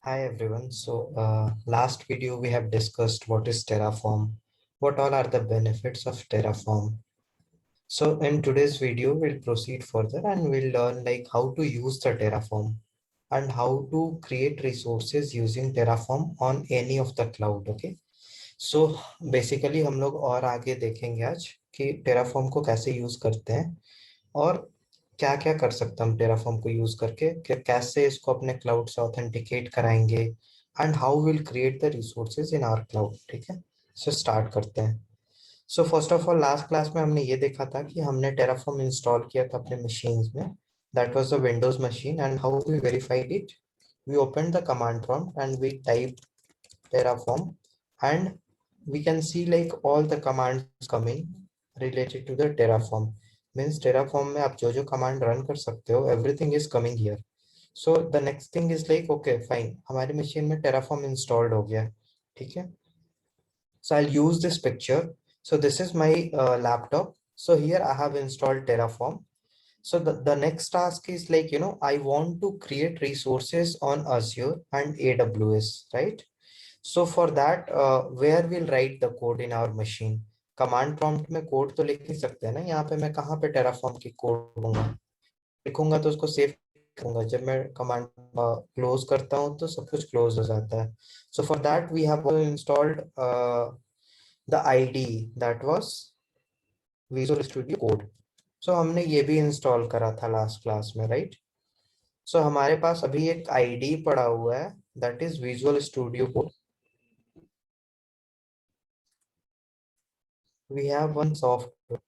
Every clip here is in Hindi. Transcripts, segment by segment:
Hi everyone. Last video we have discussed what is Terraform, what all are the benefits of Terraform. So in today's video we'll proceed further and we'll learn like how to use the Terraform and how to create resources using Terraform on any of the cloud. Okay. So basically हम लोग और आगे देखेंगे आज कि Terraform को कैसे यूज करते हैं और क्या क्या कर सकते हैं हम टेराफॉर्म को यूज करके कैसे इसको अपने क्लाउड से ऑथेंटिकेट कराएंगे and how will create the resources in our cloud. ठीक है, सो स्टार्ट करते हैं। So first of all last class में हमने ये देखा था कि हमने टेराफॉर्म इंस्टॉल किया था अपने मशीन्स में। That was the Windows machine and how we verified it. We open the command prompt and we type terraform and we can see like all the commands coming related to the terraform। means terraform में आप जो जो command run कर सकते हो everything is coming here। so the next thing is like okay fine, हमारी machine में terraform installed हो गया। ठीक है, so I'll use this picture। so this is my laptop। so here I have installed terraform। so the next task is like I want to create resources on Azure and AWS, right? So for that where we'll write the code in our machine। Command prompt में कोड तो लिख नहीं सकते हैं ना, यहाँ पे मैं कहाँ पे टेराफॉर्म की कोड दूंगा, लिखूंगा तो उसको सेव करूंगा। जब मैं कमांड क्लोज करता हूँ तो सब कुछ क्लोज हो जाता है। So for that we have installed the IDE that was Visual studio Code. So हमने ये भी इंस्टॉल करा था लास्ट क्लास में, राइट? सो हमारे पास अभी एक आईडी पड़ा हुआ है that is Visual studio Code. we have one software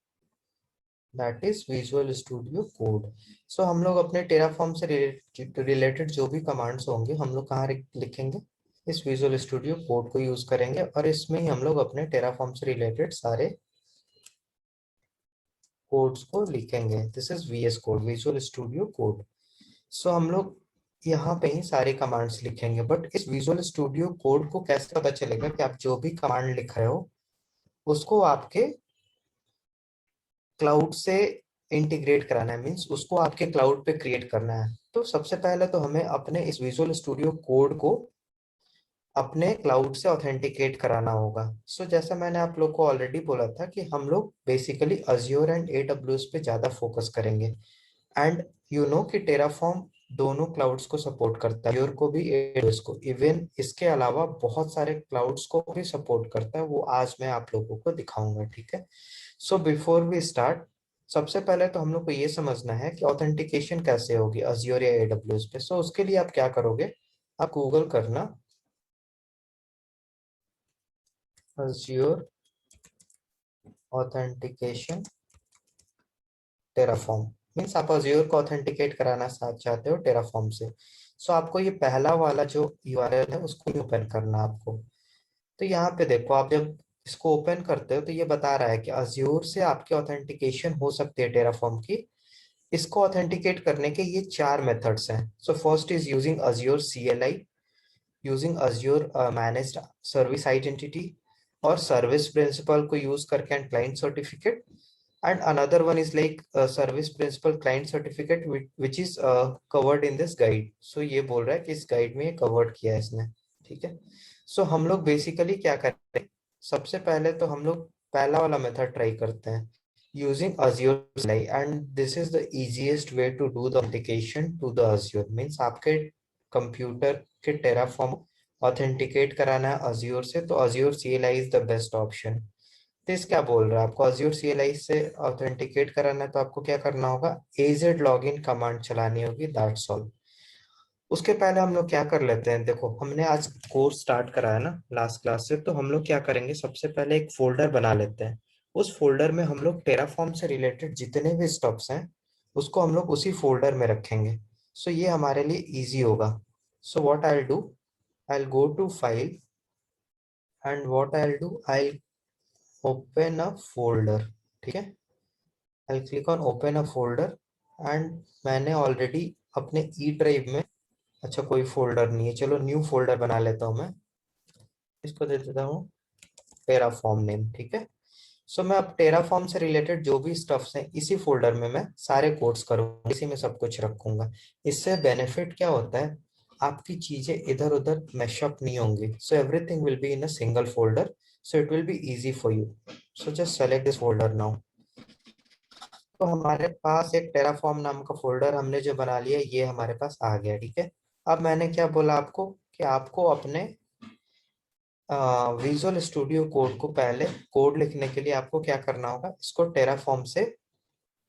that is Visual Studio Code। so हम लोग अपने टेराफॉर्म से रिलेटेड जो भी कमांड्स होंगे हम लोग कहाँ लिखेंगे, इस Visual Studio Code को यूज करेंगे और इसमें ही हम लोग अपने टेराफॉर्म से रिलेटेड सारे कोड्स को लिखेंगे। This is VS code, Visual studio Code. So हम लोग यहाँ पे ही सारे कमांड्स लिखेंगे, बट इस विजुअल स्टूडियो कोड को कैसे पता चलेगा कि आप जो भी कमांड लिख रहे हो उसको आपके क्लाउड से इंटीग्रेट कराना है, मीन्स उसको आपके क्लाउड पे क्रिएट करना है। तो सबसे पहले तो हमें अपने इस विजुअल स्टूडियो कोड को अपने क्लाउड से ऑथेंटिकेट कराना होगा। सो जैसा मैंने आप लोग को ऑलरेडी बोला था कि हम लोग बेसिकली अज्योर एंड AWS पे ज्यादा फोकस करेंगे। एंड यू नो कि टेराफॉर्म दोनों क्लाउड्स को सपोर्ट करता है, अज्योर को भी AWS को। इवन इसके अलावा बहुत सारे क्लाउड्स को भी सपोर्ट करता है, वो आज मैं आप लोगों को दिखाऊंगा। ठीक है, सो बिफोर वी स्टार्ट सबसे पहले तो हम लोग को ये समझना है कि ऑथेंटिकेशन कैसे होगी अज्योर या AWS पे। सो उसके लिए आप क्या करोगे, आप गूगल करना अज्योर ऑथेंटिकेशन टेराफॉर्म। मीन्स आप अज्योर को ऑथेंटिकेट कराना चाहते हो टेराफॉर्म से। सो आपको ये पहला वाला जो URL है उसको ओपन करना आपको। तो यहाँ पे देखो, आप जब इसको ओपन करते हो तो ये बता रहा है कि अज्योर से आपकी ऑथेंटिकेशन हो सकती है टेराफॉर्म की। इसको ऑथेंटिकेट करने के ये चार मेथड्स हैं। So first is using Azure CLI, using Azure managed service identity और सर्विस प्रिंसिपल को यूज करके and client certificate. and another one is like service principal client certificate which is covered in this guide। so ये बोल रहा है कि इस गाइड में ये कवर्ड किया है इसने। ठीक है, सो हम लोग बेसिकली क्या करते हैं, सबसे पहले तो हम लोग पहला वाला मेथड ट्राई करते हैं using Azure CLI and this is the easiest way to do the authentication to the Azure। Means आपके कंप्यूटर के टेराफॉर्म ऑथेंटिकेट कराना है Azure से तो Azure CLI is the best option. This क्या बोल रहा है, आपको Azure CLI से ऑथेंटिकेट कराना है तो आपको क्या करना होगा, AZ लॉगिन कमांड चलानी होगी, दैट्स ऑल। उसके पहले हम लोग क्या कर लेते हैं, देखो हमने आज कोर्स स्टार्ट करा है ना लास्ट क्लास से, तो हम लोग क्या करेंगे सबसे पहले एक फोल्डर बना लेते हैं। उस फोल्डर में हम लोग टेराफॉर्म से रिलेटेड जितने भी स्टफ्स हैं उसको हम लोग उसी फोल्डर में रखेंगे। सो ये हमारे लिए इजी होगा। So what I will do, I will go to file and what I will do, I open a folder. ठीक है, I click on open a folder and मैंने ऑलरेडी अपने ई ड्राइव में, अच्छा कोई फोल्डर नहीं है, चलो न्यू फोल्डर बना लेता हूँ मैं। इसको दे देता हूँ टेराफॉर्म नेम। ठीक है, सो मैं अब टेराफॉर्म से रिलेटेड जो भी स्टफ्स हैं इसी फोल्डर में मैं सारे कोड्स करूँगा, इसी में सब कुछ रखूंगा। इससे बेनिफिट क्या होता है, आपकी चीजें इधर उधर मैशअप नहीं होंगी. So everything will be in a single folder. So it will be easy for you. So just select this folder now. तो हमारे पास एक टेराफॉर्म नाम का फोल्डर हमने जो बना लिया, ये हमारे पास आ गया. ठीक है. अब मैंने क्या बोला आपको कि आपको अपने विजुअल स्टूडियो कोड को, पहले कोड लिखने के लिए आपको क्या करना होगा, इसको टेराफॉर्म से,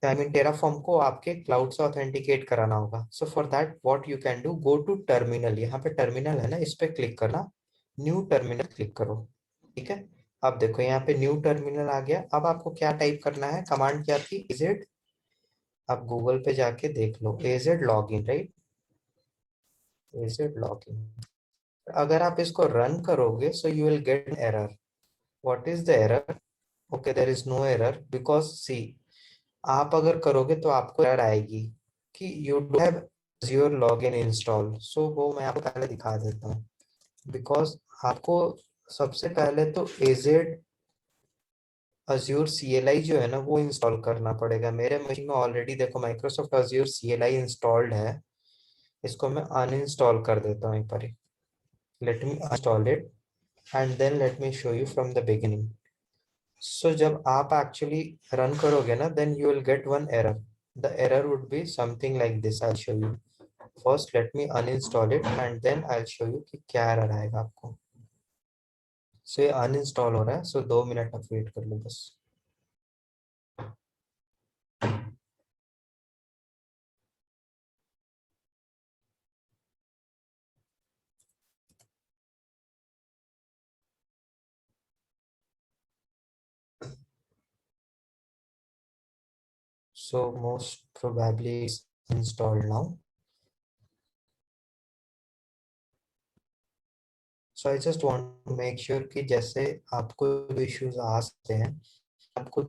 आई मीन टेराफॉर्म को आपके क्लाउड से ऑथेंटिकेट कराना होगा. So for that what you can do, go to terminal. यहाँ पे टर्मिनल है ना, इस पे क्लिक करना, न्यू टर्मिनल क्लिक करो. ठीक है. अब देखो यहाँ पे न्यू टर्मिनल आ गया. अब आपको क्या टाइप करना है, कमांड क्या थी, इजेड, आप गूगल पे जाके देख लो, AZ log in, right, AZ log in. अगर आप इसको रन करोगे so you will get error. What is the error? Okay, there is no error because see, आप अगर करोगे तो आपको एरर आएगी कि you do have your login install. So वो मैं आपको पहले दिखा देता हूँ. बिकॉज आपको सबसे पहले तो एजेड अज्योर CLI जो है ना, वो इंस्टॉल करना पड़ेगा. मेरे मशीन में ऑलरेडी देखो माइक्रोसॉफ्ट अज्योर CLI इंस्टॉल्ड है. इसको मैं अनइंस्टॉल कर देता हूँ एक बार. Let me install it and then let me show you from the beginning. So जब आप एक्चुअली रन करोगे ना, then you will get one error. The error would be something like this. I show you. First let me uninstall it and then I show you कि क्या एरर आएगा आपको. सो ये अनइंस्टॉल हो रहा है, सो 2 मिनट आप वेट कर लो बस. So most probably it's installed now. So I just want to make sure कि जैसे आपको इश्यूज आ सकते हैं, आपको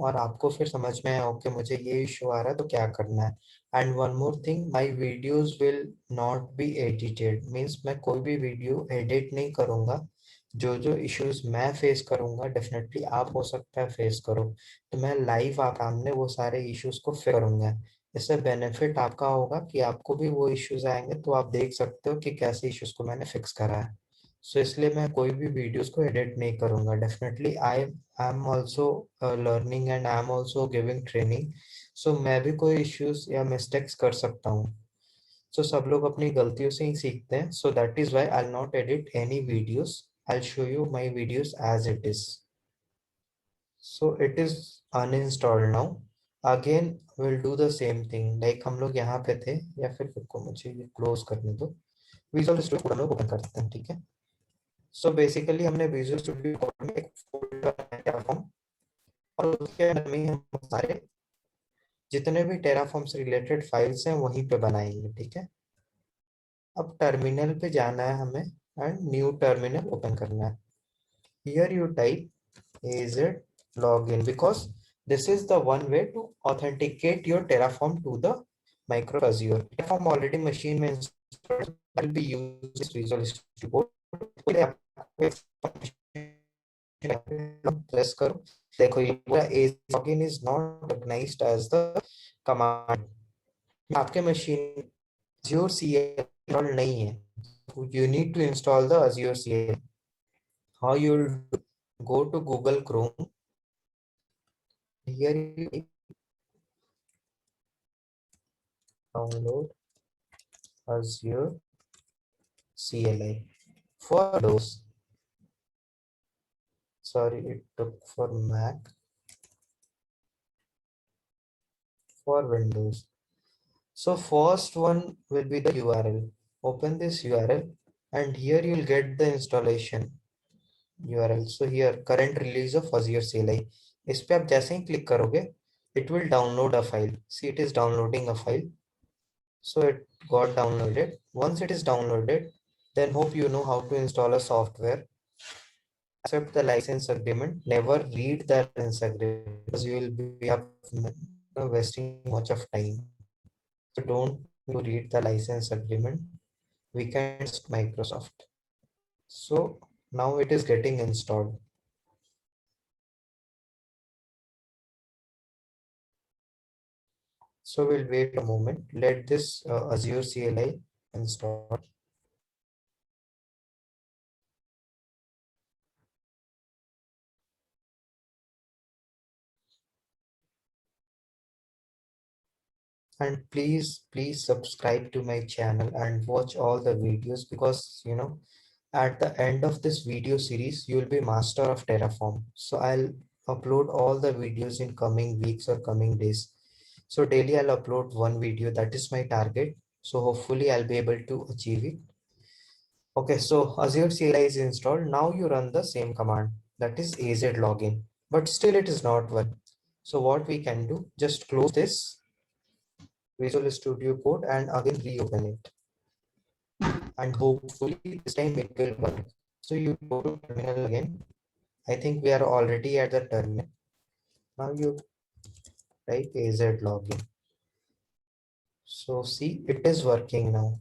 और आपको फिर समझ में आया ओके मुझे ये इशू आ रहा है तो क्या करना है. And one more thing, my videos will not be edited. Means मैं कोई भी वीडियो एडिट नहीं करूंगा. जो जो इश्यूज मैं फेस करूंगा डेफिनेटली आप हो सकता है फेस करो, तो मैं लाइव आप सामने वो सारे इश्यूज को फेस करूंगा. इससे बेनिफिट आपका होगा कि आपको भी वो इश्यूज आएंगे तो आप देख सकते हो कि कैसे इश्यूज को मैंने फिक्स करा है. सो इसलिए मैं कोई भी वीडियोस को एडिट नहीं करूंगा. Definitely I am also learning and I am also giving training. So मैं भी कोई इश्यूज या मिस्टेक्स कर सकता हूँ. सो सब लोग अपनी गलतियों से ही सीखते हैं. So that is why I not edit any videos. I show you my videos as it is. So it is uninstalled now. Again will do the same thing like हम लोग यहाँ पे थे, या फिर को मुझे ये क्लोज करने दो. विजुअल स्टूडियो कोड ओपन करते हैं. ठीक है. सो बेसिकली हमने विजुअल स्टूडियो कोड में एक फोल्डर बनाया टेराफॉर्म, और उसके अंदर में हम सारे जितने भी टेराफॉर्म से रिलेटेड फाइल्स हैं वहीं पे बनाएंगे. ठीक है. अब टर्मिनल पे जाना है हमें एंड न्यू टर्मिनल ओपन करना है. Here you type az login because this is the one way to authenticate your Terraform to the micro Azure. Terraform already machine में installed will be used this Visual Studio Code. Press करो, देखो ये पूरा az login is not recognized as the command. आपके मशीन Azure CLI installed नहीं है. You need to install the Azure CLI. How you will go to Google Chrome. Here you download Azure CLI for Windows. Sorry, it took for Mac. For Windows. So first one will be the URL. Open this URL and here you will get the installation URL. So here current release of Azure CLI. इस पे आप जैसे ही क्लिक करोगे, it will download a file. See, it is downloading a file. So it got downloaded. Once it is downloaded, then hope you know how to install a software. Accept the license agreement. Never read the license agreement because you will be up wasting much of time. So don't you read the license agreement. We can trust Microsoft. So now it is getting installed. So we'll wait a moment. Let this Azure CLI install. and please subscribe to my channel and watch all the videos, because at the end of this video series you will be master of Terraform. So I'll upload all the videos in coming weeks or coming days. So daily I'll upload one video. That is my target. So hopefully I'll be able to achieve it. Okay, so Azure CLI is installed. Now you run the same command, that is AZ login, but still it is not working. So what we can do, just close this Visual Studio Code and again reopen it. And hopefully this time it will work. So you go to terminal again. I think we are already at the terminal. Now you type AZ login. So see, it is working now.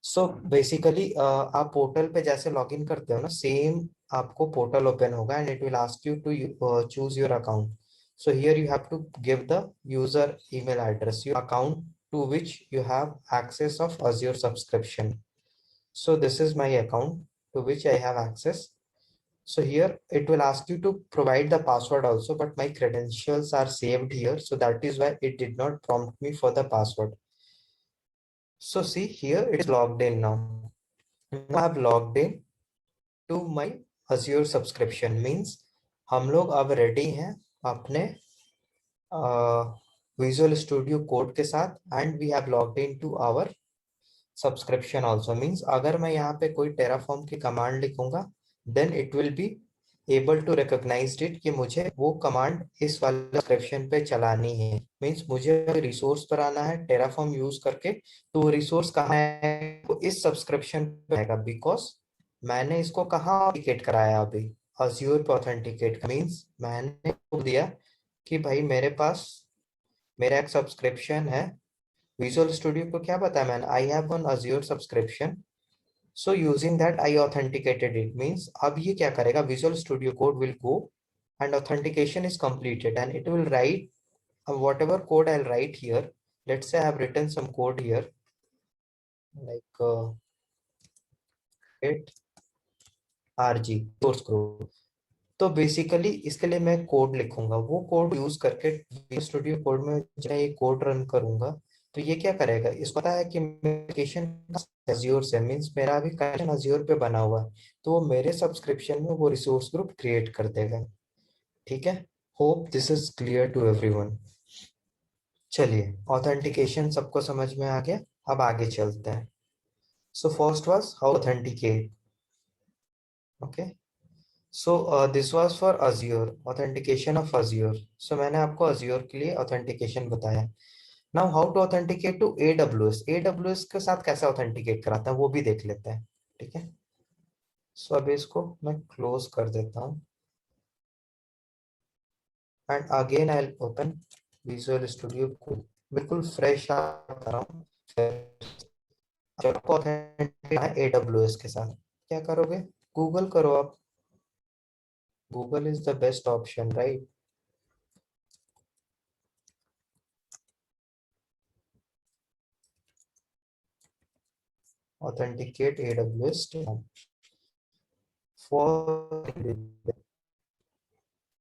So basically आप पोर्टल पे जैसे लॉगिन करते हो ना, सेम आपको पोर्टल ओपन होगा and it will ask you to choose your account. So here you have to give the user email address, your account to which you have access of Azure subscription. So this is my account to which I have access. So here it will ask you to provide the password also, but my credentials are saved here, so that is why it did not prompt me for the password. So see here, it is logged in now. Now I have logged in to my Azure subscription. Means हम लोग अब रेडी हैं अपने Visual Studio Code के साथ, and we have logged into our subscription also. Means अगर मैं यहाँ पे कोई Terraform की कमांड लिखूंगा, then it will be able to recognize it कि मुझे वो कमांड इस वाले सब्सक्रिप्शन पे चलानी है. मीन्स मुझे रिसोर्स पर आना है Terraform यूज करके, तो रिसोर्स कहाँ है, वो इस सब्सक्रिप्शन पे आएगा. बिकॉज मैंने इसको कहाँ ऑथेंटिकेट कराया, अभी Azure पे ऑथेंटिकेट. मीन्स मैंने बोल दिया कि भाई मेरे पास मेरा एक सब्सक्रिप्शन है. विजुअल स्टूडियो को क्या बताया मैंने, I have one Azure subscription. So using that I authenticated it. Means अब ये क्या करेगा, Visual Studio Code will go and authentication is completed and it will write whatever code I'll write here. Let's say I have written some code here like it RG source code. तो बेसिकली इसके लिए मैं कोड लिखूंगा, वो कोड यूज करके Visual Studio Code में जब ये कोड रन करूंगा तो ये क्या करेगा, इसको पता है कि एप्लीकेशन Azure से, मीन्स मेरा अभी कनेक्शन Azure पे बना हुआ है, तो वो मेरे सब्सक्रिप्शन में वो रिसोर्स ग्रुप क्रिएट कर देगा. ठीक है, hope this is clear to everyone. चलिए, ऑथेंटिकेशन सबको समझ में आ गया, अब आगे चलते हैं. So first was how authenticate. Okay, so this was for Azure, authentication of Azure. So मैंने आपको Azure के लिए ऑथेंटिकेशन बताया. Now how to authenticate to AWS के साथ कैसे ऑथेंटिकेट कराता है वो भी देख लेते हैं. ठीक है, सो अभी इसको मैं क्लोज कर देता हूँ and again I open visual studio code. बिल्कुल फ्रेश आ रहा हूँ. जब आपको ऑथेंटिकेट है AWS के साथ, क्या करोगे, गूगल करो आप. Google is the best option, right. Authenticate AWS for,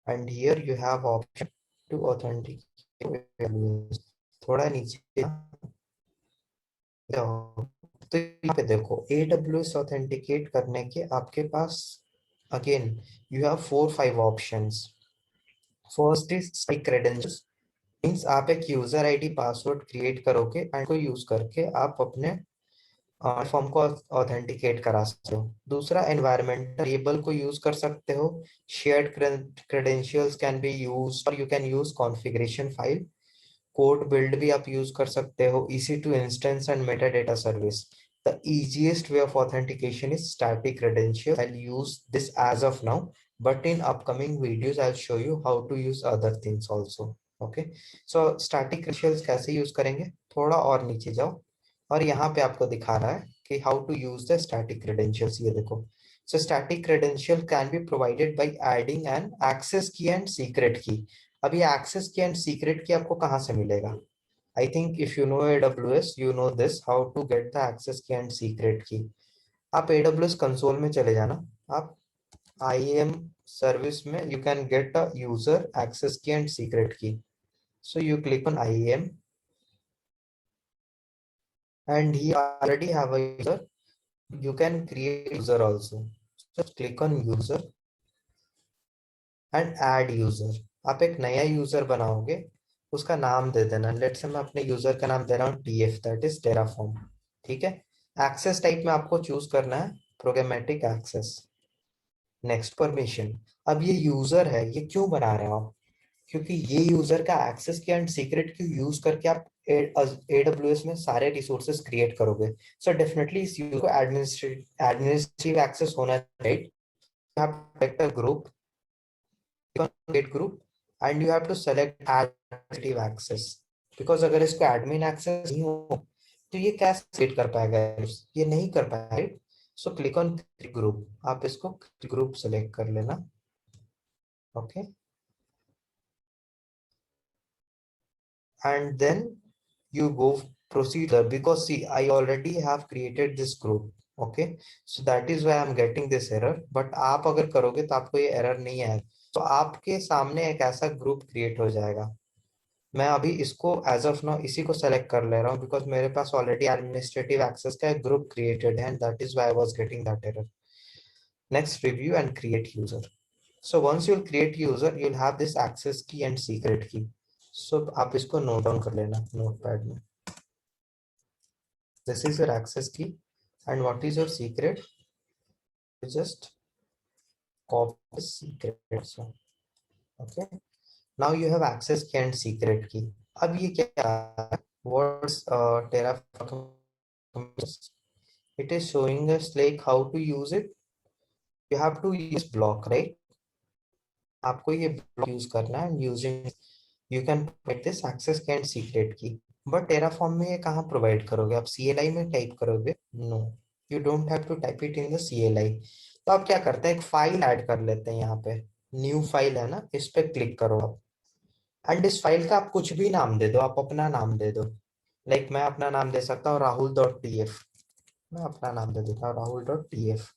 and here you have option to authenticate AWS. थोड़ा नीचे जाओ तो यहाँ पे देखो AWS ऑथेंटिकेट करने के आपके पास again you have 4-5 options. First is static credentials. Means आप एक यूजर आईडी पासवर्ड क्रिएट करोगे एंड को यूज करके आप अपने फॉर्म को ऑथेंटिकेट करा सकते हो. दूसरा, एनवायरमेंटल वेरिएबल को यूज कर सकते हो. Shared credentials can be used और you can use configuration file. Code build भी आप यूज कर सकते हो. EC2 instance and metadata service. The easiest way of authentication is static credential. I'll use this as of now, but in upcoming videos I'll show you how to use other things also. Okay, so static credentials कैसे यूज करेंगे, थोड़ा और नीचे जाओ और यहाँ पे आपको दिखा रहा है कि how to use the static credentials. ये देखो, so static credential can be provided by adding an access key and secret key. अब ये access key and secret key आपको कहाँ से मिलेगा. I think if you know AWS, you know this, how to get the access key and secret key. आप AWS कंसोल में चले जाना. आप IAM सर्विस में you can get a user access key and secret key. So you click on IAM and he already have a user, you can create user also. Just click on user and add user. आप एक नया यूजर बनाओगे, उसका नाम दे देना। लेट्स से मैं अपने यूजर का नाम दे रहा हूँ tf, दैट इज टेराफॉर्म। ठीक है। एक्सेस टाइप में आपको चूज करना है प्रोग्रामेटिक एक्सेस। Next permission. अब ये यूजर है, ये क्यों बना रहे हो आप? क्योंकि ये यूजर का एक्सेस की एंड सीक्रेट की यूज करके आप AWS में सारे रिसोर्सेज क्रिएट करोगे। सो डेफिनेटली इस यूजर को एडमिनिस्ट्रेटिव एक्सेस होना चाहिए। आप select a group, create group, and you have to select administrative access, because अगर इसको एडमिन एक्सेस नहीं हो तो ये कैसे क्रिएट कर पाएगा? ये नहीं कर पाएगा। सो क्लिक ऑन ग्रुप, आप इसको ग्रुप सेलेक्ट कर लेना। Okay, and then you go proceed there, because see, I already have created this group. Okay, so that is why I'm getting this error, but आप अगर करोगे तो आपको ये error नहीं आएगा। तो आपके सामने एक ऐसा ग्रुप क्रिएट हो जाएगा। मैं अभी इसको एज ऑफ नाउ इसी को सेलेक्ट कर ले रहा हूँ, बिकॉज मेरे पास ऑलरेडी एडमिनिस्ट्रेटिव एक्सेस का एक ग्रुप क्रिएटेड है, and that is why I was getting that error. Next, review and create user. So once you'll create user, you'll have this access key and secret key. So आप इसको नोट डाउन कर लेना नोटपैड में। This is your access key, and what is your secret? You just copy the secret. So, okay. Now you have access key and secret key. अब ये क्या है? What's Terraform? It is showing us like how to use it. You have to use block, right? आपको ये block use करना है, and using you can provide this access key and secret key. But Terraform में ये कहाँ प्रोवाइड करोगे? आप CLI में टाइप करोगे? No, you don't have to type it in the CLI। तो आप क्या करते हैं, एक फाइल ऐड कर लेते हैं यहाँ पे। न्यू फाइल है ना, इस पे क्लिक करो आप, एंड इस फाइल का आप कुछ भी नाम दे दो, आप अपना नाम दे दो। लाइक मैं अपना नाम दे सकता हूँ rahul.tf। मैं अपना नाम दे देता हूँ rahul.tf।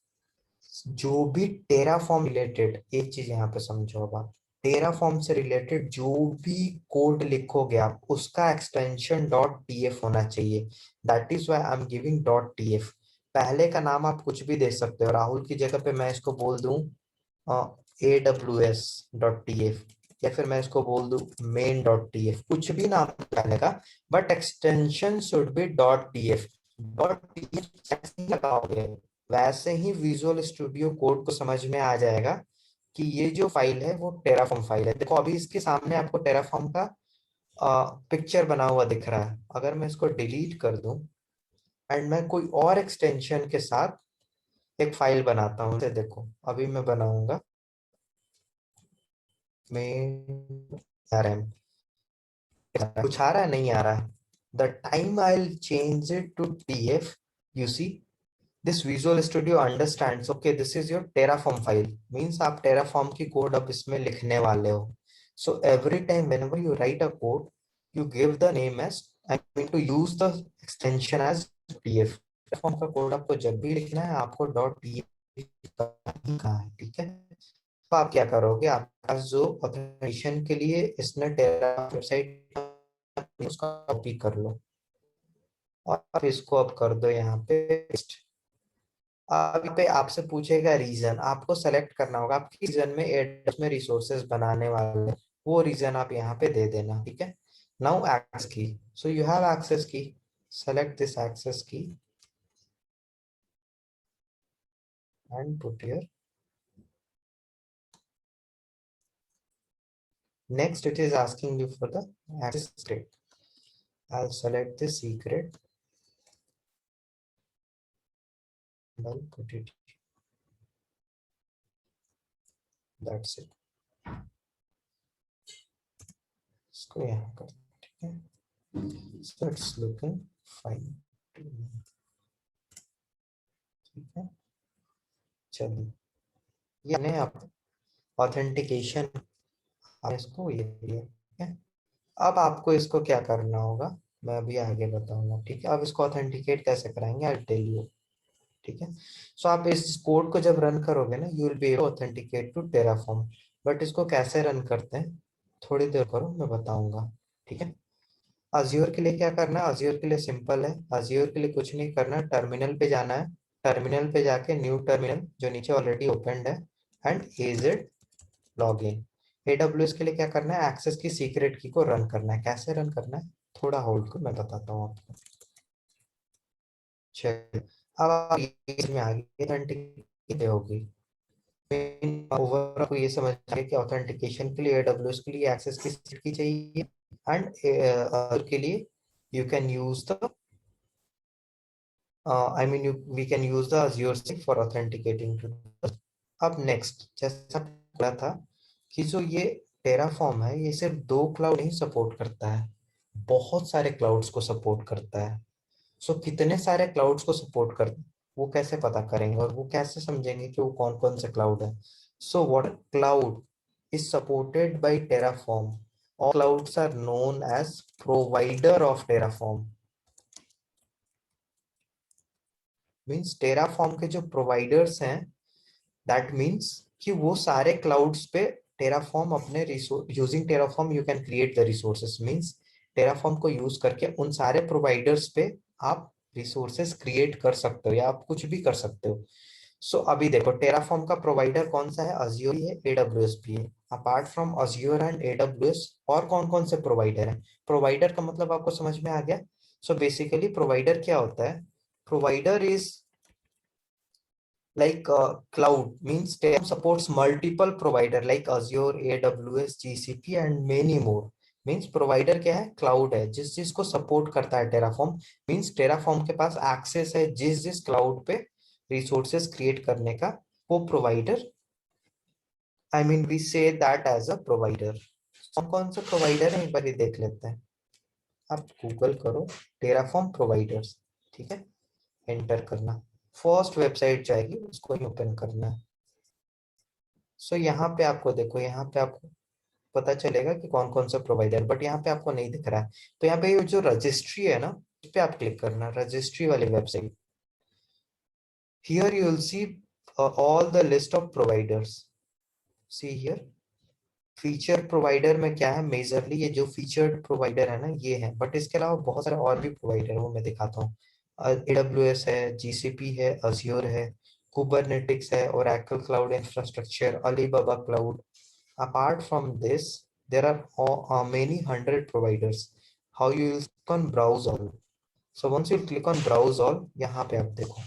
जो भी टेराफॉर्म रिलेटेड, एक चीज यहाँ पे समझो अब आप, टेराफॉर्म से रिलेटेड जो भी कोड लिखोगे आप, उसका एक्सटेंशन .tf होना चाहिए। That is why I am giving .tf। पहले का नाम आप कुछ भी दे सकते हो। राहुल की जगह पे मैं इसको बोल दूं AWS.tf, या फिर मैं इसको बोल दूं main.tf, कुछ भी नाम पहले का, but extension should be .tf। .tf जैसे ही लगाओगे, वैसे ही विजुअल स्टूडियो कोड को समझ में आ जाएगा कि ये जो फाइल है वो टेराफॉर्म फाइल है। देखो अभी इसके सामने आपको टेराफॉर्म का पिक्चर बना हुआ दिख रहा है। अगर मैं इसको डिलीट कर दूं एंड मैं कोई और एक्सटेंशन के साथ एक फाइल बनाता हूँ, देखो अभी मैं बनाऊंगा में RM, कुछ आ रहा है? नहीं आ रहा है। The time I will change it to TF, you see this visual studio understands, okay this is your Terraform file, means आप टेराफॉर्म की कोड अब इसमें लिखने वाले हो। So every time whenever you write a code, you give the name as, I mean to use the extension as TF। Terraform का कोड आपको जब भी लिखना है, आपको .tf का है, ठीक है। तो आप क्या करोगे, आपके पास जो ऑथेंटिकेशन के लिए इसने टेरा वेबसाइट, उसका कॉपी कर लो और आप इसको अब कर दो यहाँ पे पेस्ट। अब पे आपसे पूछेगा रीजन, आपको सेलेक्ट करना होगा आप किस रीजन में एडस में रिसोर्सेज बनाने वाले हैं, वो रीजन आप यहाँ पे दे देना, ठीक है। नाउ एक्सेस की, सो यू हैव एक्सेस की, सेलेक्ट दिस एक्सेस की and put here. Next, it is asking you for the access secret. I'll select the secret and I'll put it. That's it. इसको यहाँ कर, ठीक है। So it's looking fine to me, ठीक है। चलिए, ये ने आप ऑथेंटिकेशन इसको ये दिया, ठीक है। अब आपको इसको क्या करना होगा, मैं अभी आगे बताऊंगा, ठीक है। अब इसको ऑथेंटिकेट कैसे कराएंगे, आई टेल यू, ठीक है। सो आप इस कोड को जब रन करोगे ना, you will be able authenticate to Terraform. But इसको कैसे रन करते हैं, थोड़ी देर करो मैं बताऊंगा, ठीक है। अज्योर के लिए क्या करना है? अज्योर के लिए सिंपल है। अज्योर के लिए कुछ नहीं करना, टर्मिनल पे जाना है। टर्मिनल पे जाके न्यू टर्मिनल जो नीचे ऑलरेडी ओपनड है एंड एजेड लॉगिन। एडब्ल्यूएस के लिए क्या करना है? एक्सेस की सीक्रेट की को रन करना है। कैसे रन करना है? थोड़ा होल्ड को मैं बताता हूँ आपको। चलिए, अब आप ये में आगे ऑथेंटिकेट होगी। ओवरऑल को ये समझ आए कि ऑथेंटिकेशन के लिए एडब्ल्यूएस के लिए एक्सेस की सीक्रेट की चाहिए एंड के लिए you can use the we can use the Azure Sync for authenticating to. अब नेक्स्ट, जैसा बोला था कि जो ये टेराफॉर्म है ये सिर्फ दो क्लाउड नहीं सपोर्ट करता है, बहुत सारे क्लाउड्स को सपोर्ट करता है। सो कितने सारे क्लाउड्स को सपोर्ट कर, वो कैसे पता करेंगे और वो कैसे समझेंगे कि वो कौन कौन से क्लाउड है? So what cloud is supported by Terraform? all clouds are known as provider of terraform। Means Terraform के जो प्रोवाइडर्स हैं, दैट मीन्स कि वो सारे क्लाउड्स पे टेराफॉर्म अपने resource, using Terraform you can create the resources. Means Terraform को यूज करके उन सारे प्रोवाइडर्स पे आप रिसोर्सेस क्रिएट कर सकते हो या आप कुछ भी कर सकते हो। सो अभी देखो, टेराफॉर्म का प्रोवाइडर कौन सा है? अज्योर है, एडब्ल्यूएस भी है। Apart from Azure and AWS और कौन कौन से प्रोवाइडर है? प्रोवाइडर का मतलब आपको समझ में आ गया। सो बेसिकली प्रोवाइडर क्या होता है? Provider is like cloud, means Terraform supports multiple provider like Azure, AWS, GCP and many more। Means provider क्या है? क्लाउड है, जिस चीज को सपोर्ट करता है टेराफॉर्म। मीन्स टेराफॉर्म के पास एक्सेस है जिस जिस क्लाउड पे रिसोर्सेस क्रिएट करने का, वो provider, I mean we say that as a provider. कौन कौन से प्रोवाइडर है एक बार ये देख लेते हैं। आप गूगल करो टेराफॉर्म प्रोवाइडर्स, ठीक है, एंटर करना। फर्स्ट वेबसाइट जाएगी, उसको ही ओपन करना है। सो यहाँ पे आपको देखो, यहाँ पे आपको पता चलेगा कि कौन कौन सा प्रोवाइडर, बट यहाँ पे आपको नहीं दिख रहा है। तो यहाँ पे ये जो रजिस्ट्री है ना, इस पे आप क्लिक करना, रजिस्ट्री वाली website. Here you will see all the list of providers. See here, feature provider में क्या है? मेजरली ये जो फीचर्ड प्रोवाइडर है ना, ये है। बट इसके अलावा बहुत सारे और भी प्रोवाइडर है, वो मैं दिखाता हूँ। AWS है, GCP है, अज्योर है, कुबरनेटिक्स है, Oracle cloud infrastructure, Alibaba cloud. Apart from this, there are many hundred providers. How you will click on browse all? So once you click on browse all, यहाँ पे आप देखो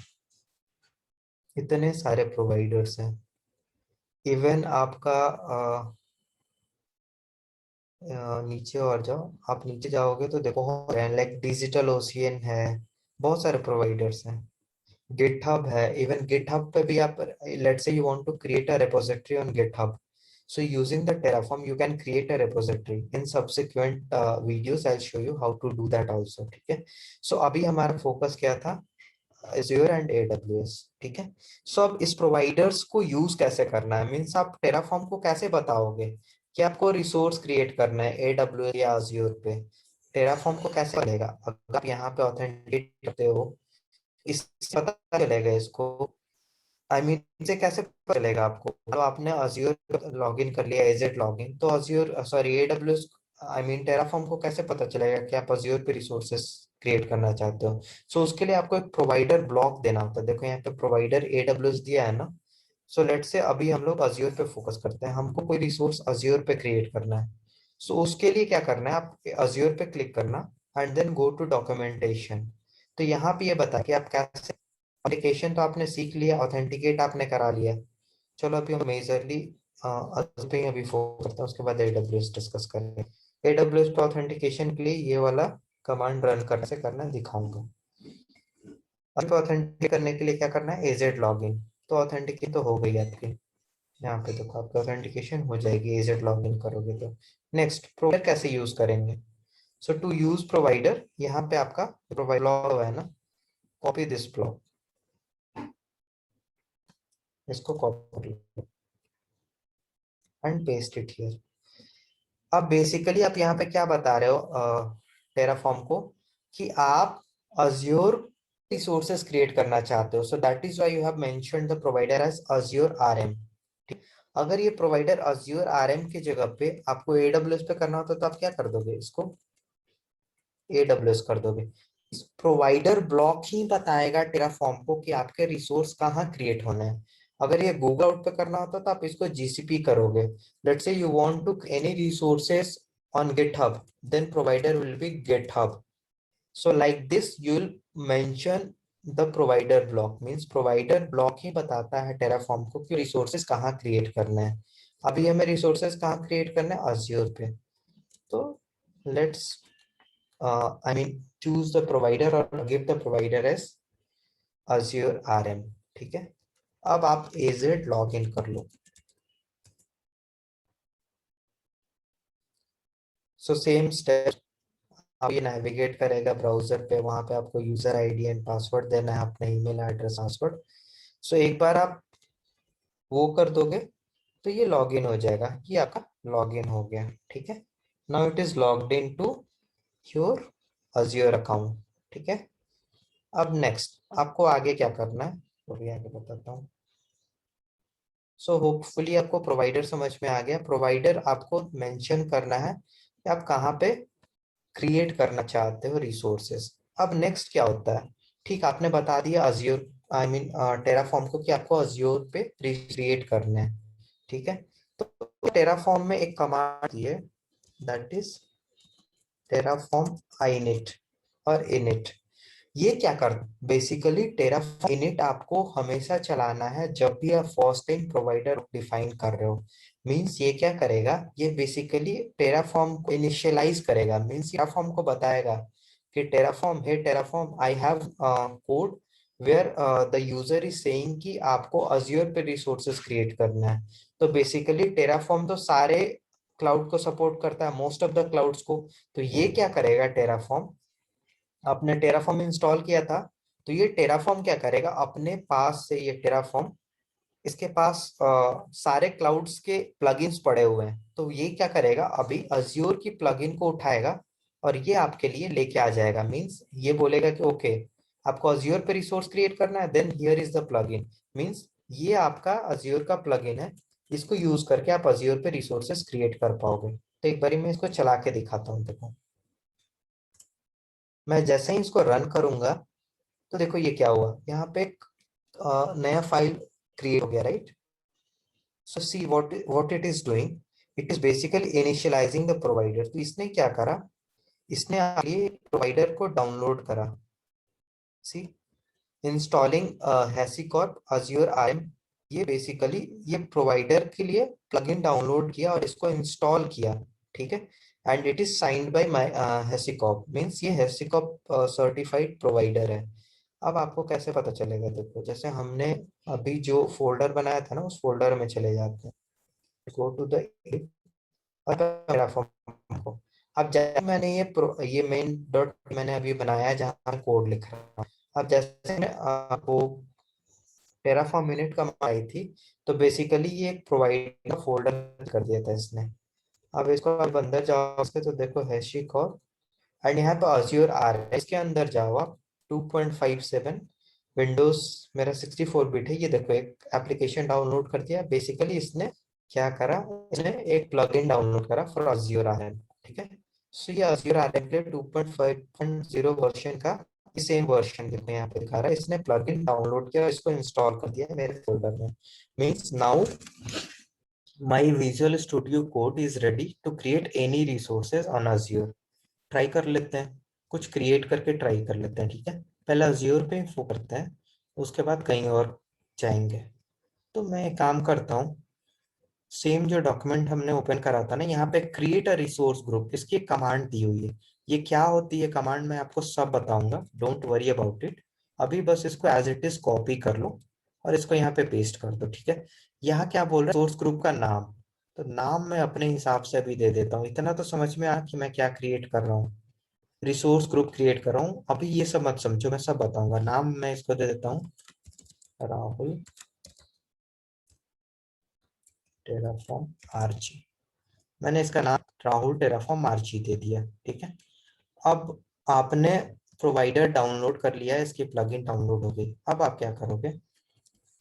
इतने सारे प्रोवाइडर्स हैं। इवन आपका नीचे और जाओ, आप नीचे जाओगे तो देखो लाइक डिजिटल ओशियन है, बहुत सारे प्रोवाइडर्स हैं। गिटहब है, इवन गिटहब पे भी आप, let's say you want to create a repository on GitHub, so using the terraform you can create a repository। in subsequent videos I'll show you how to do that also, ठीक है। so अभी हमारा फोकस क्या था? Azure and AWS, ठीक है। सो अब इस प्रोवाइडर्स को यूज कैसे करना है? मीन्स आप टेराफॉर्म को कैसे बताओगे कि आपको रिसोर्स क्रिएट करना है AWS या Azure पे? टेराफॉर्म को कैसे बनेगा? अगर आप यहाँ पे ऑथेंटिकेट करते हो, इससे पता चलेगा इसको, आई मीन इसे कैसे पता चलेगा आपको? तो आपने अज्योर लॉगिन कर लिया, एजेड लॉगिन, तो Azure sorry AWS, I mean Terraform को कैसे पता चलेगा कि आप अज्योर पे रिसोर्सेस क्रिएट करना चाहते हो? सो उसके लिए आपको एक प्रोवाइडर ब्लॉक देना होता है। देखो यहाँ पे प्रोवाइडर एडब्ल्यूएस दिया है ना। सो लेट्स से अभी हम लोग अज्योर पे फोकस करते हैं, हमको कोई रिसोर्स अज्योर पे क्रिएट करना है। सो उसके लिए क्या करना है? आप अज्योर पे क्लिक करना and then go to documentation. तो यहाँ पे ये बता कि आप कैसे, एप्लीकेशन तो आपने सीख लिया, ऑथेंटिकेट आपने करा लिया। चलो अभी हम मेजरली पे अभी फोकस करते हैं, उसके बाद एडब्ल्यूएस डिस्कस करेंगे। एडब्ल्यूएस पे ऑथेंटिकेशन के लिए ये वाला कमांड रन कैसे करना है दिखाऊंगा। अब ऑथेंटिकेट करने के लिए क्या करना है? Aged login. तो ऑथेंटिकेट तो हो गई आपकी, यहाँ पे देखो आपकी ऑथेंटिकेशन हो जाएगी एजेड लॉगिन करोगे तो। नेक्स्ट, प्रोवाइडर कैसे यूज करेंगे? सो टू यूज प्रोवाइडर, यहाँ पे आपका प्रोवाइडर ब्लॉक है ना, कॉपी दिस ब्लॉक, इसको copy and paste it here. अब बेसिकली आप यहाँ पे क्या बता रहे हो टेराफॉर्म को? कि आप अज्योर रिसोर्सेस क्रिएट करना चाहते हो, so that is why you have mentioned the provider as Azure RM. अगर ये प्रोवाइडर अज्योर आरएम की जगह पे आपको एडब्ल्यूएस पे करना होता तो आप क्या कर दोगे? इसको AWS कर दोगे। इस प्रोवाइडर ब्लॉक ही बताएगा टेराफॉर्म को कि आपके रिसोर्स कहाँ क्रिएट होने हैं। अगर ये गूगल आउट पे करना होता तो आप इसको GCP करोगे। Let's say you want to any resources on GitHub, then provider will be GitHub. So like this you will mention the provider block, means provider block ही बताता है Terraform को कि रिसोर्सेज कहाँ क्रिएट करने हैं। अभी हमें रिसोर्सेज कहाँ क्रिएट करने हैं, Azure पे। तो let's I mean choose the provider or give the provider as Azure RM। ठीक है, अब आप AZ लॉग इन कर लो। सो सेम स्टेप, अब ये नेविगेट करेगा ब्राउजर पे, वहां पे आपको यूजर आईडी एंड पासवर्ड देना है, अपना ईमेल एड्रेस पासवर्ड। सो एक बार आप वो कर दोगे तो ये लॉगिन हो जाएगा, ये आपका लॉगिन हो गया। ठीक है, now it is logged in to your Azure account. ठीक है, अब नेक्स्ट आपको आगे क्या करना है वो भी आगे बताता हूँ। सो होपफुली आपको प्रोवाइडर समझ में आ गया। प्रोवाइडर आपको मेंशन करना है कि आप कहाँ पे क्रिएट करना चाहते हो रिसोर्सेस। अब नेक्स्ट क्या होता है, ठीक आपने बता दिया अज्योर आई मीन टेराफॉर्म को कि आपको अज्योर पे क्रिएट करना है। ठीक है, तो टेराफॉर्म में एक कमांड है दैट इज टेराफॉर्म init और init। ये क्या कर, बेसिकली टेराफॉर्म इनिट आपको हमेशा चलाना है जब भी आप फर्स्ट टाइम प्रोवाइडर डिफाइन कर रहे हो। मींस ये क्या करेगा, ये बेसिकली टेराफॉर्म को इनिशियलाइज करेगा। मींस टेराफॉर्म को बताएगा कि Terraform, hey Terraform I have code where the user is saying कि आपको अज्योर पे रिसोर्सेज क्रिएट करना है। तो बेसिकली टेराफॉर्म तो सारे क्लाउड को सपोर्ट करता है, मोस्ट ऑफ द क्लाउड्स को। तो ये क्या करेगा टेराफॉर्म, आपने टेराफॉर्म इंस्टॉल किया था तो ये टेराफॉर्म क्या करेगा, अपने पास से ये टेराफॉर्म, इसके पास सारे क्लाउड्स के प्लगइन्स पड़े हुए हैं। तो ये क्या करेगा, अभी अज्योर की प्लगइन को उठाएगा और ये आपके लिए लेके आ जाएगा। मींस ये बोलेगा कि ओके आपको अज्योर पे रिसोर्स क्रिएट करना है, then here is the plugin. Means ये आपका अज्योर का प्लगइन है, इसको यूज करके आप अज्योर पे रिसोर्सेस क्रिएट कर पाओगे। तो एक बारी मैं इसको चला के दिखाता हूँ। देखो मैं जैसे ही इसको रन करूंगा तो देखो ये क्या हुआ, यहाँ पे एक नया फाइल क्रिएट हो गया, right. So see what it is doing, it is basically initialising the provider. तो इसने क्या करा, इसने आगे प्रोवाइडर को डाउनलोड करा। सी इंस्टॉलिंग हैसीकॉर्प अज्योर आरएम, ये बेसिकली ये प्रोवाइडर के लिए प्लगइन डाउनलोड किया और इसको इंस्टॉल किया। ठीक है, and it is signed by my HashiCorp, means ये हैसीकॉर्प सर्टिफाइड प्रोवाइडर है। अब आपको कैसे पता चलेगा, देखो जैसे हमने अभी जो फोल्डर बनाया था ना उस फोल्डर में चले जाते हैं, गो टू द पैराफॉर्म को। अब जैसे मैंने ये मेन डॉट मैंने अभी बनाया है जहाँ कोड लिख रहा हूँ। अब जैसे मैं आपको टेराफॉर्म मिनट का आई थी, तो बेसिकली ये एक प्रोवाइड का फोल्डर कर दिया था इसने। अब इसको आप अंदर जाओ इसके तो देखो हैशिक और एंड यहाँ पे अज्योर आ रहा है, इसके अंदर जाओ आप 2.57 विंडोज, मेरा 64 बिट है। ये देखो एक एप्लीकेशन डाउनलोड कर दिया। बेसिकली इसने क्या करा, इसने एक प्लगइन डाउनलोड करा फॉर अज्योर आरएम। ठीक है, सो ये अज्योर आरएम के 2.5.0 वर्जन का सेम वर्जन देखो यहाँ पे दिखा रहा है। इसने प्लगइन डाउनलोड किया और इसको इंस्टॉल कर दिया मेरे फोल्डर में। Means now my visual studio code is ready to create any resources on Azure. Try कर लेते हैं, कुछ क्रिएट करके ट्राई कर लेते हैं। ठीक है, पहले अज्योर पे वो करते हैं, उसके बाद कहीं और जाएंगे। तो मैं एक काम करता हूँ, सेम जो डॉक्यूमेंट हमने ओपन करा था ना, यहाँ पे क्रिएट अ रिसोर्स ग्रुप, इसकी एक कमांड दी हुई है। ये क्या होती है कमांड, मैं आपको सब बताऊंगा, डोंट वरी अबाउट इट। अभी बस इसको एज इट इज कॉपी कर लो और इसको यहाँ पे पेस्ट कर दो। ठीक है, यहाँ क्या बोल रहा है, सोर्स ग्रुप का नाम। तो नाम मैं अपने हिसाब से अभी दे देता हूँ। इतना तो समझ में आया कि मैं क्या क्रिएट कर रहा हूँ, रिसोर्स ग्रुप क्रिएट कर रहा हूँ। अभी ये सब मत समझो, मैं सब बताऊंगा। नाम मैं इसको दे देता हूँ राहुल टेराफॉर्म आरजी। मैंने इसका नाम राहुल टेराफॉर्म आरजी दे दिया। ठीक है, अब आपने प्रोवाइडर डाउनलोड कर लिया है, इसकी प्लगइन डाउनलोड हो गई। अब आप क्या करोगे,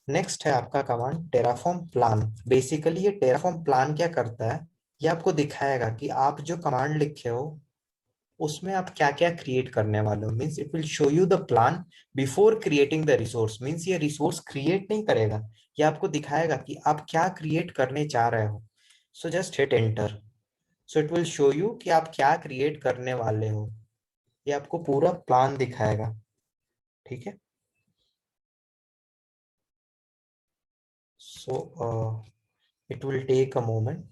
नेक्स्ट है आपका कमांड टेराफॉर्म प्लान। बेसिकली ये टेराफॉर्म प्लान क्या करता है, ये आपको दिखाएगा कि आप जो कमांड लिखे हो उसमें आप क्या क्या क्रिएट करने वाले हो। Means it will show you the plan before creating the resource. Means ये रिसोर्स क्रिएट नहीं करेगा, ये आपको दिखाएगा कि आप क्या क्रिएट करने चाह रहे हो। So just hit enter. So it will show you कि आप क्या क्रिएट करने वाले हो, ये आपको पूरा प्लान दिखाएगा। ठीक है। So it will take a moment.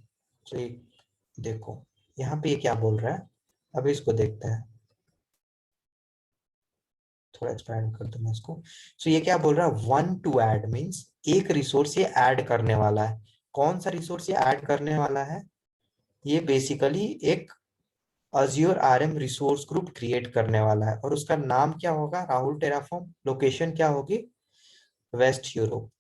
So देखो यहाँ पे ये क्या बोल रहा है, अभी इसको देखते हैं। थोड़ा एक्सपैंड कर दूं मैं इसको। सो ये क्या बोल रहा है, वन टू ऐड मीन्स एक रिसोर्स ये ऐड करने वाला है। कौन सा रिसोर्स ये ऐड करने वाला है, ये बेसिकली एक Azure RM resource group create करने वाला है, और उसका नाम क्या होगा, राहुल टेराफॉर्म। लोकेशन क्या होगी, वेस्ट यूरोप।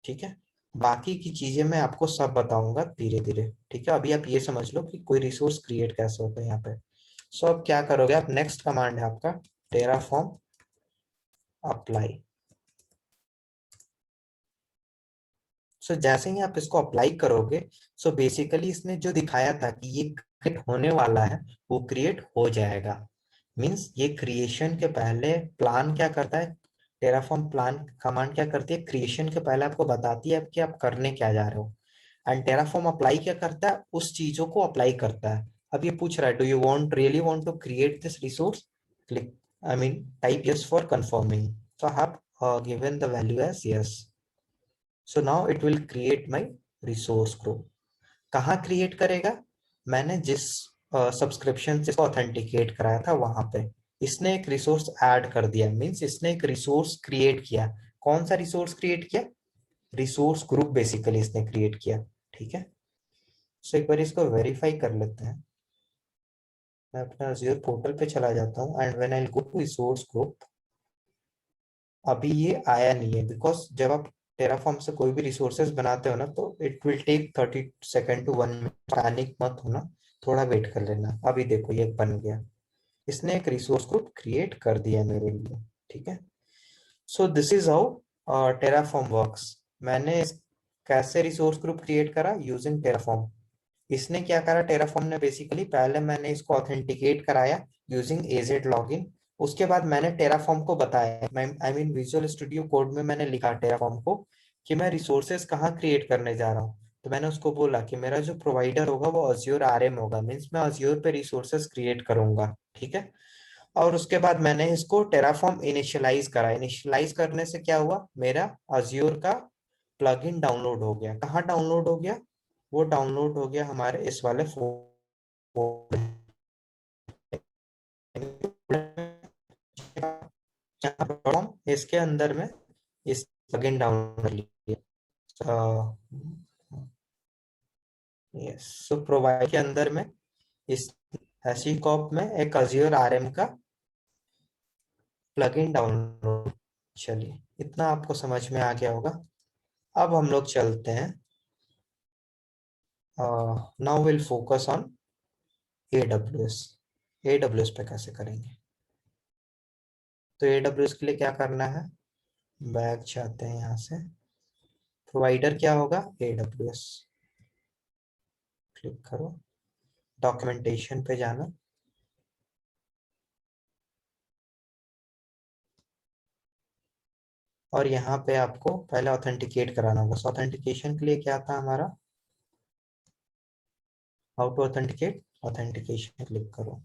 ठीक है। बाकी की चीजें मैं आपको सब बताऊंगा धीरे धीरे। ठीक है, अभी आप ये समझ लो कि कोई रिसोर्स क्रिएट कैसे होता है यहाँ पे। सो अब क्या करोगे आप, नेक्स्ट कमांड है आपका टेराफॉर्म अप्लाई। सो जैसे ही आप इसको अप्लाई करोगे, सो बेसिकली इसने जो दिखाया था कि ये क्रिएट होने वाला है, वो क्रिएट हो जाएगा। मींस ये क्रिएशन के पहले प्लान क्या करता है, टेराफॉर्म प्लान कमांड क्या करती है, क्रिएशन के पहले आपको बताती है कि आप करने क्या जा रहे हो। एंड टेराफॉर्म अप्लाई क्या करता है, उस चीजों को अप्लाई करता है। अब ये पूछ रहा है, do you want really want to create this resource, click I mean type yes for confirming. so I have given the value as yes. So now it will create my resource group. कहाँ क्रिएट करेगा, मैंने जिस सब्सक्रिप्शन से ऑथेंटिकेट कराया था वहां पे इसने एक रिसोर्स ऐड कर दिया। मींस इसने एक रिसोर्स क्रिएट किया। कौन सा रिसोर्स क्रिएट किया, रिसोर्स ग्रुप बेसिकली इसने क्रिएट किया। ठीक है। सो एक बार इसको वेरीफाई कर लेते हैं। मैं अपना Azure पोर्टल पे चला जाता हूँ and when I go to resource group, अभी ये आया नहीं है बिकॉज जब आप टेराफॉर्म से कोई भी रिसोर्सेज बनाते हो ना, तो it will take 30 second to 1 minute. Panic मत होना, थोड़ा वेट कर लेना। अभी देखो ये बन गया, इसने एक रिसोर्स ग्रुप क्रिएट कर दिया मेरे लिए। ठीक है। So this is how Terraform works. मैंने कैसे रिसोर्स ग्रुप क्रिएट करा, यूजिंग टेराफॉर्म। इसने क्या करा, टेराफॉर्म ने बेसिकली पहले मैंने इसको ऑथेंटिकेट कराया यूजिंग एजेड लॉगिन। उसके बाद मैंने टेराफॉर्म को बताया, I mean visual studio code में मैंने लिखा टेराफॉर्म को कि मैं रिसोर्सेज कहाँ क्रिएट करने जा रहा हूँ। तो मैंने उसको बोला कि मेरा जो प्रोवाइडर होगा वो अज्योर आरएम होगा। मीन्स मैं अज्योर पे रिसोर्सेज क्रिएट करूंगा। ठीक है। और उसके बाद मैंने इसको टेराफॉर्म इनिशियलाइज करा। इनिशियलाइज करने से क्या हुआ, मेरा अज्योर का प्लगइन डाउनलोड हो गया। कहाँ डाउनलोड हो गया, वो डाउनलोड हो गया हमारे इस वाले इसके अंदर में इस प्लगइन डाउनलोड कर लिया। यस, सो प्रोवाइड के अंदर में इस HashiCorp में एक Azure आरएम का प्लगइन डाउनलोड। चलिए इतना आपको समझ में आ गया होगा। अब हम लोग चलते हैं, now will focus on AWS। AWS पे कैसे करेंगे, तो AWS के लिए क्या करना है, बैक जाते हैं यहाँ से। प्रोवाइडर क्या होगा, AWS। क्लिक करो, डॉक्यूमेंटेशन पे जाना, और यहाँ पे आपको पहले ऑथेंटिकेट कराना होगा। ऑथेंटिकेशन के लिए क्या था हमारा, how to authenticate, authentication click करो।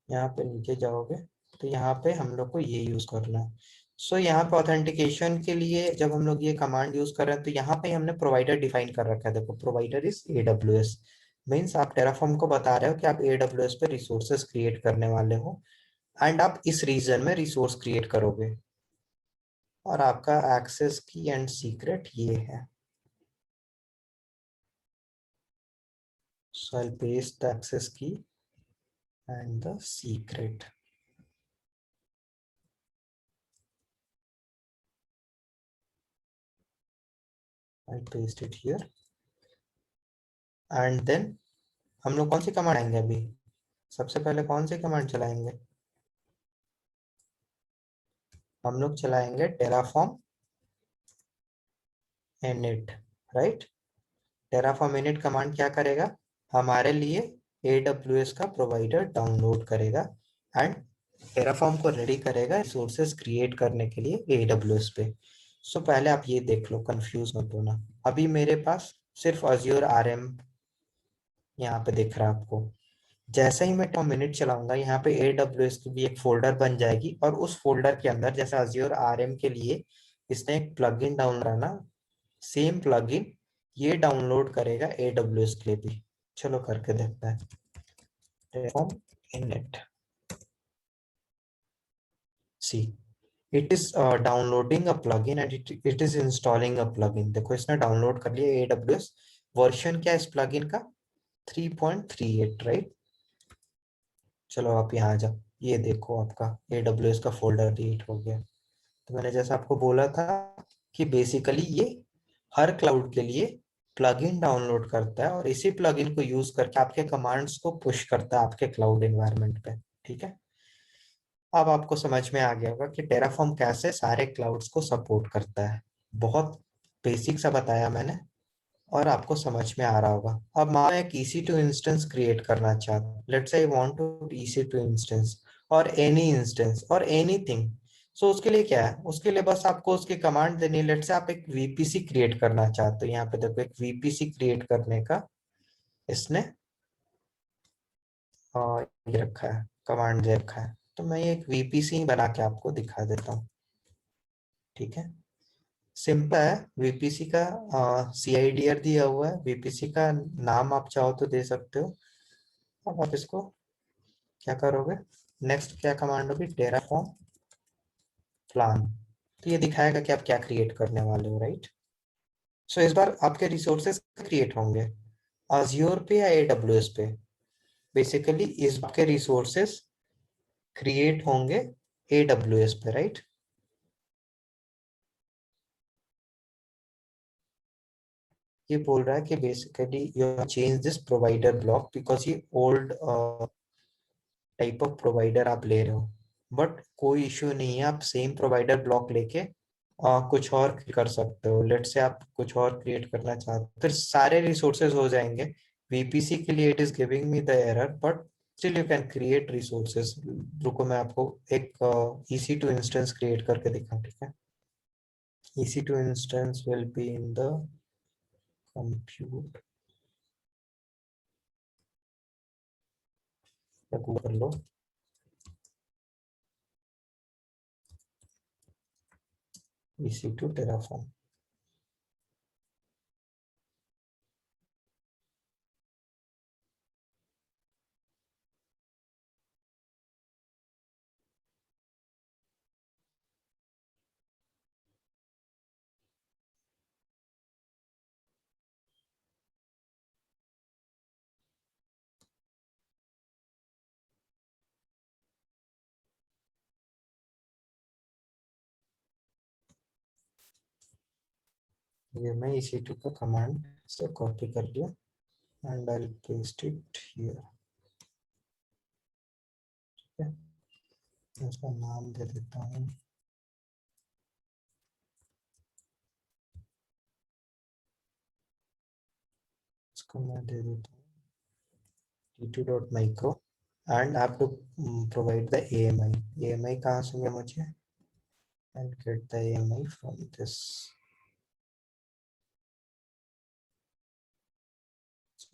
यहाँ पे नीचे जाओगे तो यहाँ पे हम लोग को ये यूज करना है। सो यहाँ पे ऑथेंटिकेशन के लिए जब हम लोग ये कमांड यूज कर रहे हैं, तो यहाँ पे हमने प्रोवाइडर डिफाइन कर रखा है। देखो प्रोवाइडर इज AWS। मीन्स आप टेराफॉर्म को बता रहे हो कि आप AWS पे रिसोर्सेज क्रिएट करने वाले हो, एंड आप इस रीजन में रिसोर्स क्रिएट करोगे, और आपका एक्सेस की एंड सीक्रेट ये है। So I'll paste the access key and the secret. I'll paste it here. And then हम लोग कौन सी कमांड आएंगे अभी, सबसे पहले कौन सी कमांड चलाएंगे, हम लोग चलाएंगे Terraform init। Right, Terraform init command क्या करेगा, हमारे लिए AWS का प्रोवाइडर डाउनलोड करेगा एंड टेराफॉर्म को रेडी करेगा रिसोर्सेज क्रिएट करने के लिए AWS पे। सो पहले आप ये देख लो, कंफ्यूज मत होना। अभी मेरे पास सिर्फ Azure RM यहाँ पे दिख रहा है आपको। जैसे ही मैं 2 मिनट चलाऊंगा यहाँ पे AWS की भी एक फोल्डर बन जाएगी और उस फोल्डर के अंदर जैसे Azure RM के लिए इसने एक प्लगइन डाउन करना, सेम प्लगइन ये डाउनलोड करेगा AWS के लिए भी। चलो करके देखते हैं। Terraform init, see it is downloading a plugin and it is installing a plugin। देखो इसने डाउनलोड कर लिया AWS। वर्जन क्या है इस प्लगइन का? 3.38, राइट। चलो आप यहाँ आ जाओ, ये देखो आपका AWS का फोल्डर क्रिएट हो गया। तो मैंने जैसा आपको बोला था कि बेसिकली ये हर क्लाउड के लिए प्लगइन डाउनलोड करता है और इसी प्लगइन को यूज करके आपके कमांड्स को पुश करता है आपके क्लाउड एनवायरनमेंट पे। ठीक है, अब आपको समझ में आ गया होगा कि टेराफॉर्म कैसे सारे क्लाउड्स को सपोर्ट करता है। बहुत बेसिक सा बताया मैंने और आपको समझ में आ रहा होगा। अब मैं एक EC2 इंस्टेंस क्रिएट करना चाहता हूँ। Let's say I want to EC2 instance और एनी इंस्टेंस और एनीथिंग। सो उसके लिए क्या है, उसके लिए बस आपको उसकी कमांड देनी है। लेट्स से आप एक VPC क्रिएट करना चाहते हो। यहाँ पे देखो एक VPC क्रिएट करने का इसने ये रखा है, कमांड दे रखा है। तो मैं ये एक VPC बना के आपको दिखा देता हूँ। ठीक है, सिंपल है। VPC का CIDR दिया हुआ है। VPC का नाम आप चाहो तो दे सकते हो। अब आप इसको क्या करोगे, नेक्स्ट क्या कमांड होगी, टेराफॉर्म प्लान। तो ये दिखाएगा कि आप क्या क्रिएट करने वाले हो, राइट। सो इस बार आपके रिसोर्सेज क्रिएट होंगे Azure पे या AWS पे। बेसिकली इस बार के रिसोर्सेज क्रिएट होंगे AWS पे, राइट। ये बोल रहा है कि basically you change this provider block because ये ओल्ड टाइप ऑफ प्रोवाइडर आप ले रहे हो। बट कोई इश्यू नहीं है, आप सेम प्रोवाइडर ब्लॉक लेके कुछ और कर सकते हो। लेट से आप कुछ और क्रिएट करना चाहते हो, फिर सारे रिसोर्सेज हो जाएंगे। VPC के लिए it is giving me the error, but still you can create resources. रुको मैं आपको एक EC2 इंस्टेंस क्रिएट करके दिखाऊं, ठीक है। EC2 instance will be in the compute, कर लो EC2 टेराफॉर्म। ये मैं EC2 का कमांड से कॉपी कर लिया and I paste it here. ठीक है, इसका नाम दे देता हूँ, इसको मैं दे देता हूँ t2.micro and I have to provide the AMI। AMI कहाँ से मिला मुझे, and get the AMI from this।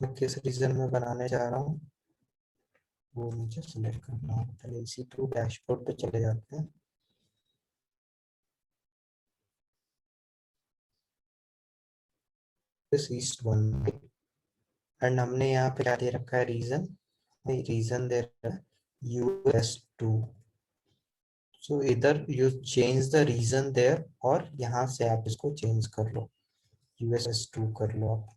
मैं किस रीजन में बनाने जा रहा हूँ वो मुझे सिलेक्ट करना होगा। पहले EC2 डैशबोर्ड पे चले जाते हैं। दिस ईस्ट वन एंड हमने यहाँ पे क्या दे रखा है, रीजन। रीजन दे रखा है US2। सो इधर you change the region there और यहाँ से आप इसको चेंज कर लो, US2 कर लो आप।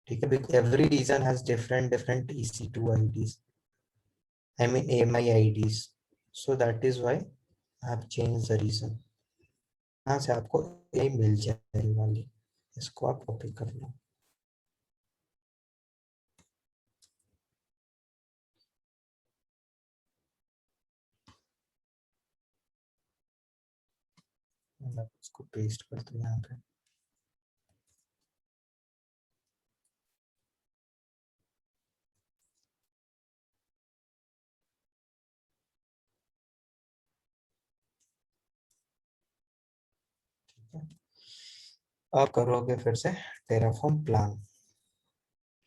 ठीक है, because every region has different different EC2 IDs, I mean AMI IDs। So that is why I have change the region. यहाँ से आपको ये मिल जाने वाली, इसको आप कॉपी कर लो। मैं इसको पेस्ट कर दूँ यहाँ पे। अब करोगे फिर से Terraform plan.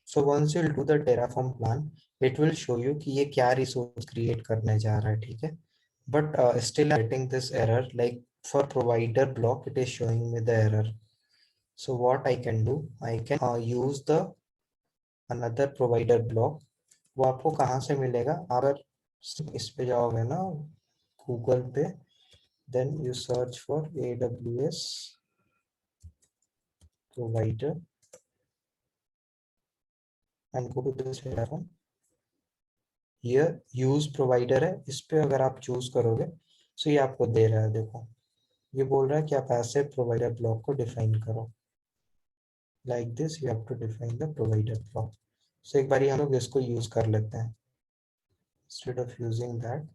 So once you do the Terraform plan, it will show you कि ये क्या रिसोर्स क्रिएट करने जा रहा है. ठीक है, but still I'm getting this error, like for provider block it is showing me the error. So what I can do, I can use the another provider block. वो आपको कहाँ से मिलेगा? अगर इस पे जाओगे ना गूगल पे, then you search for AWS provider and go to this platform. Here use provider है, इस पे अगर आप चूज करोगे तो ये आपको दे रहा है. देखो ये बोल रहा है कि आप ऐसे प्रोवाइडर ब्लॉक को डिफाइन करो. Like this you have to define the provider block. So एक बारी हम लोग इसको यूज कर लेते हैं. Instead of using that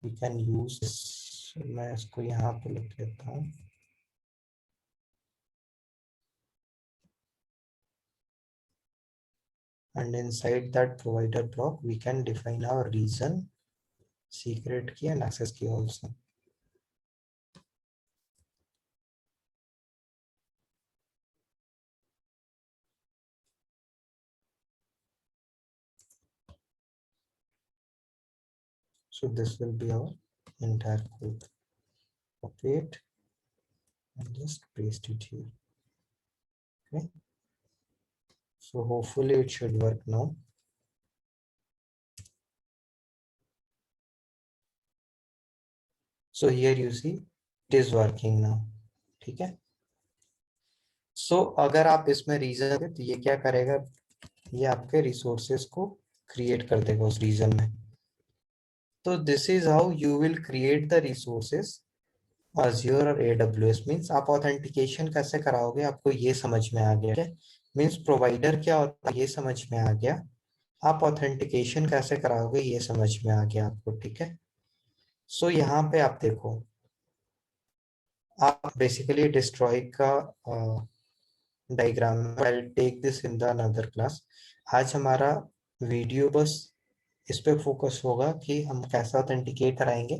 we can use this. मैं इसको यहाँ पे लिख लेता हूँ. And inside that provider block we can define our reason, secret key and access key also. So this will be our entire code. Copy it and just paste it here. Okay. So hopefully it should work now. So here you see it is working now. ठीक है. So अगर आप इसमें रीजन है तो ये क्या करेगा, ये आपके रिसोर्सेस को क्रिएट कर देगा उस रीजन में. तो this is how you will create the resources Azure और AWS. मीन्स आप ऑथेंटिकेशन कैसे कराओगे, आपको ये समझ में आ गया. मीन्स प्रोवाइडर क्या होता है ये समझ में आ गया. आप ऑथेंटिकेशन कैसे कराओगे ये समझ में आ गया आपको. ठीक है. सो यहाँ पे आप देखो, आप बेसिकली डिस्ट्रॉय का diagram, I take this in the another class. आज हमारा वीडियो बस इस पे फोकस होगा कि हम कैसे ऑथेंटिकेट कराएंगे,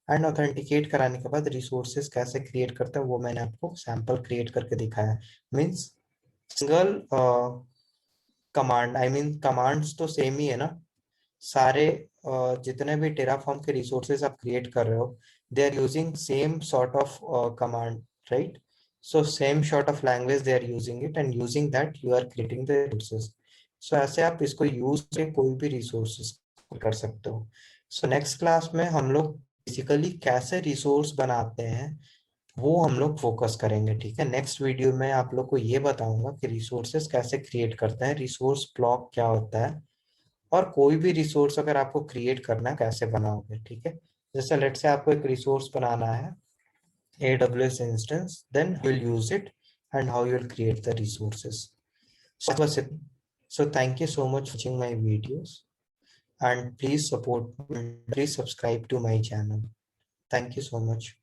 एंड ऑथेंटिकेट कराने के बाद रिसोर्सेस कैसे क्रिएट करते हैं वो मैंने आपको सैंपल क्रिएट करके दिखाया है. Means single command, I mean commands तो सेम ही है ना सारे. जितने भी टेराफॉर्म के रिसोर्सेस आप क्रिएट कर रहे हो they are using same sort of command, right. So same sort of language they are using it, and using that you are creating the resources. So ऐसे आप इसको यूज करके कोई भी रिसोर्सेस कर सकते हो. सो नेक्स्ट क्लास में हम लोग बेसिकली कैसे रिसोर्स बनाते हैं वो हम लोग फोकस करेंगे. ठीक है. नेक्स्ट वीडियो में आप लोग को ये बताऊंगा कि रिसोर्सेस कैसे क्रिएट करते हैं, रिसोर्स ब्लॉक क्या होता है, और कोई भी रिसोर्स अगर आपको क्रिएट करना है कैसे बनाओगे. ठीक है. जैसे लेट से आपको एक रिसोर्स बनाना है AWS instance, then you will use it and how you will create the resources. So that was it. So thank you so much for watching my videos, and please support, please subscribe to my channel. Thank you so much.